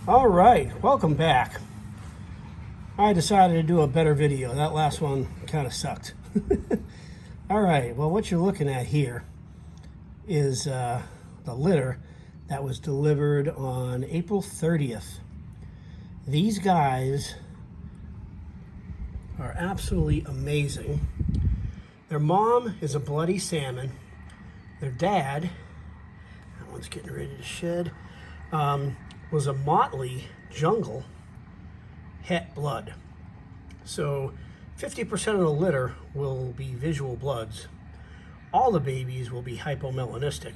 All right, welcome back. I decided to do a better video. That last one kind of sucked. All right, well, what you're looking at here is the litter that was delivered on April 30th. These guys are absolutely amazing. Their mom is a Bloody Salmon. Their dad, that one's getting ready to shed, was a Motley Jungle Het Blood. So 50% of the litter will be visual bloods. All the babies will be hypomelanistic.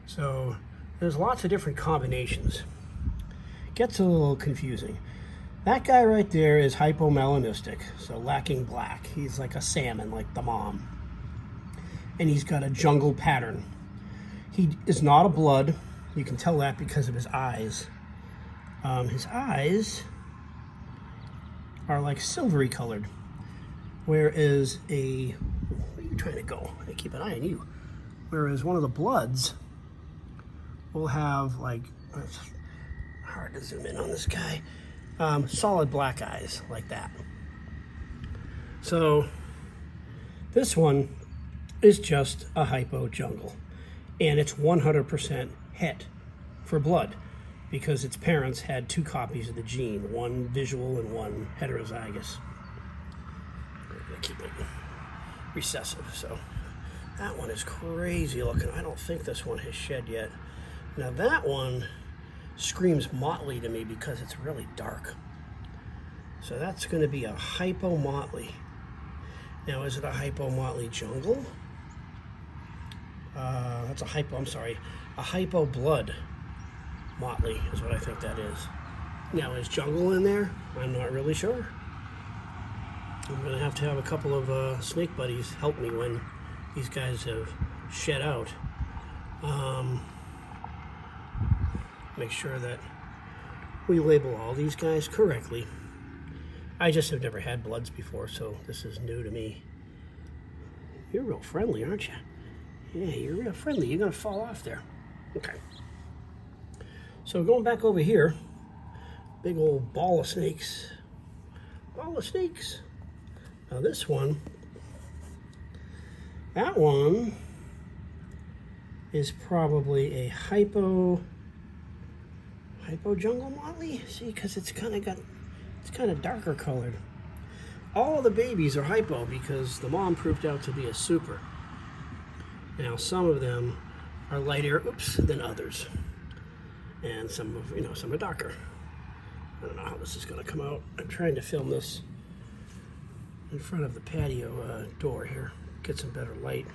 So there's lots of different combinations. Gets a little confusing. That guy right there is hypomelanistic, so lacking black. He's like a salmon, like the mom. And he's got a jungle pattern. He is not a blood. You can tell that because of his eyes. His eyes are like silvery colored, whereas where are you trying to go? I keep an eye on you. Whereas one of the bloods will have like, it's hard to zoom in on this guy, solid black eyes like that. So this one is just a hypo jungle, and it's 100% het for blood, because its parents had two copies of the gene, one visual and one heterozygous. We're gonna keep it recessive. So that one is crazy looking. I don't think this one has shed yet. Now that one screams Motley to me because it's really dark. So that's gonna be a hypo Motley. Now is it a hypo Motley jungle? That's a hypo blood Motley is what I think that is. Now, is jungle in there? I'm not really sure. I'm gonna have to have a couple of snake buddies help me when these guys have shed out. Make sure that we label all these guys correctly. I just have never had bloods before, so this is new to me. You're real friendly, aren't you? Yeah, you're real friendly. You're gonna fall off there. Okay. So going back over here, big old ball of snakes. Ball of snakes. Now this one, that one is probably a hypo jungle Motley. See, because it's kind of darker colored. All the babies are hypo because the mom proved out to be a super. Now some of them are lighter, than others. And some are darker. I don't know how this is going to come out. I'm trying to film this in front of the patio door here. Get some better light.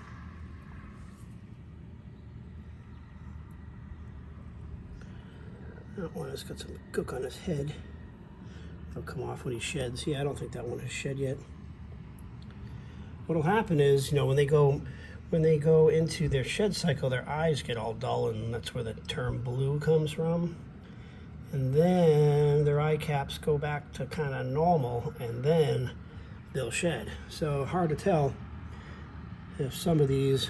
That one has got some gook on his head. It'll come off when he sheds. Yeah, I don't think that one has shed yet. What'll happen is, when they go into their shed cycle, their eyes get all dull, and that's where the term blue comes from. And then their eye caps go back to kind of normal, and then they'll shed. So hard to tell if some of these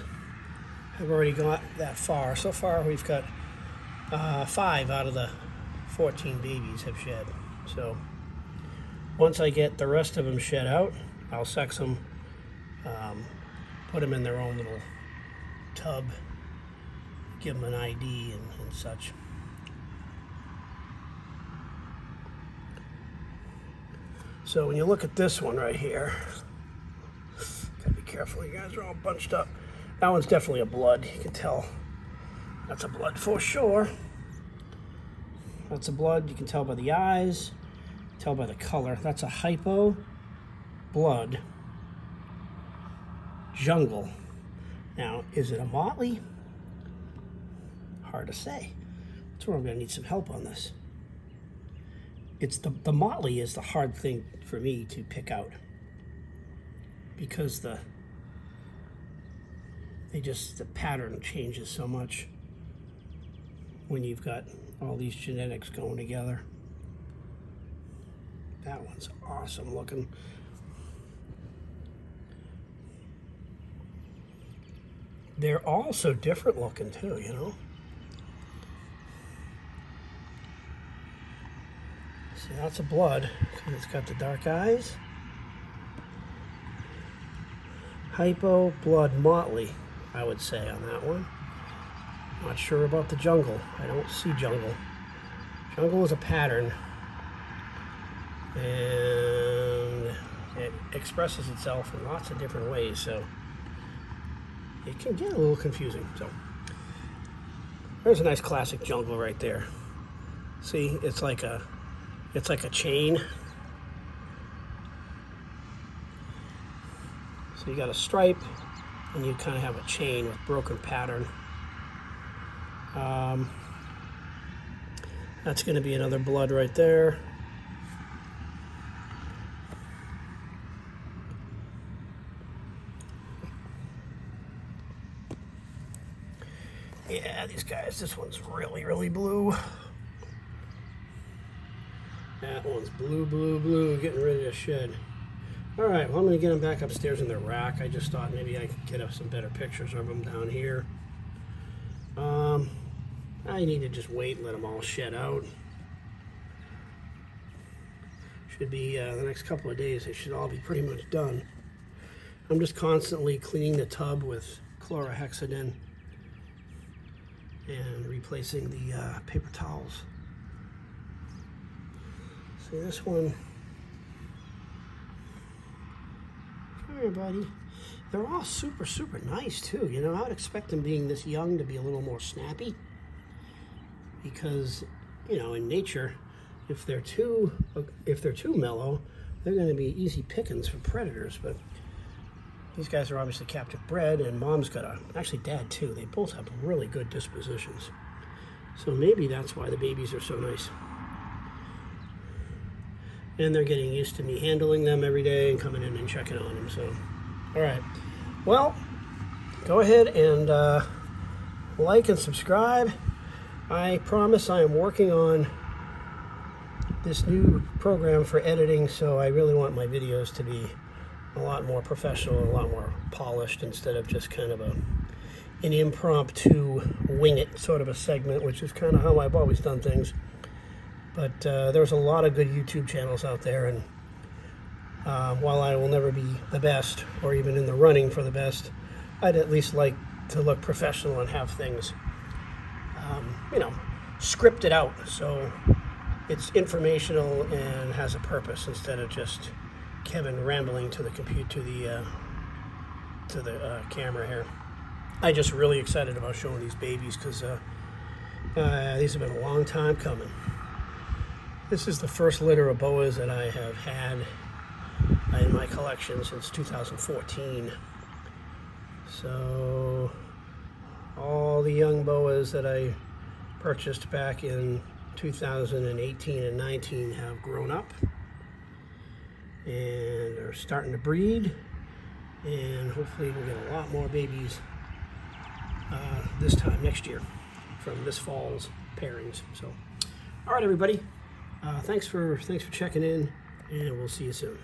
have already got that far. So far we've got 5 out of the 14 babies have shed. So once I get the rest of them shed out, I'll sex them, put them in their own little tub, give them an ID and such. So when you look at this one right here, gotta be careful, you guys are all bunched up. That one's definitely a blood, you can tell. That's a blood for sure. That's a blood, you can tell by the eyes, tell by the color. That's a hypo blood jungle. Now, is it a Motley? Hard to say. That's where I'm gonna need some help on this. It's the Motley is the hard thing for me to pick out, because the pattern changes so much when you've got all these genetics going together. That one's awesome looking. They're all so different looking too, See, lots of blood. It's got the dark eyes. Hypo blood motley, I would say on that one. Not sure about the jungle. I don't see jungle. Jungle is a pattern, and it expresses itself in lots of different ways, so it can get a little confusing. So there's a nice classic jungle right there. See, it's like a chain. So you got a stripe, and you kind of have a chain with broken pattern. That's going to be another blood right there. Yeah, these guys, this one's really, really blue. That one's blue, blue, blue, getting ready to shed. All right, well, I'm going to get them back upstairs in their rack. I just thought maybe I could get some better pictures of them down here. I need to just wait and let them all shed out. Should be the next couple of days, they should all be pretty much done. I'm just constantly cleaning the tub with chlorhexidine and replacing the paper towels. See this one. Come here, buddy. They're all super, super nice too. You know, I would expect them being this young to be a little more snappy, because, you know, in nature, if they're too mellow, they're going to be easy pickings for predators. But these guys are obviously captive bred, and mom's got actually dad too. They both have really good dispositions. So maybe that's why the babies are so nice. And they're getting used to me handling them every day and coming in and checking on them. So, all right. Well, go ahead and like and subscribe. I promise I am working on this new program for editing, so I really want my videos to be a lot more professional, a lot more polished, instead of just kind of an impromptu wing it sort of a segment, which is kind of how I've always done things. But there's a lot of good YouTube channels out there, and while I will never be the best, or even in the running for the best, I'd at least like to look professional and have things, you know, scripted out, so it's informational and has a purpose, instead of just Kevin rambling to the camera here. I'm just really excited about showing these babies, because these have been a long time coming. This is the first litter of boas that I have had in my collection since 2014. So all the young boas that I purchased back in 2018 and 19 have grown up and are starting to breed, and hopefully we'll get a lot more babies this time next year from this fall's pairings. So, all right, everybody. Thanks for checking in, and we'll see you soon.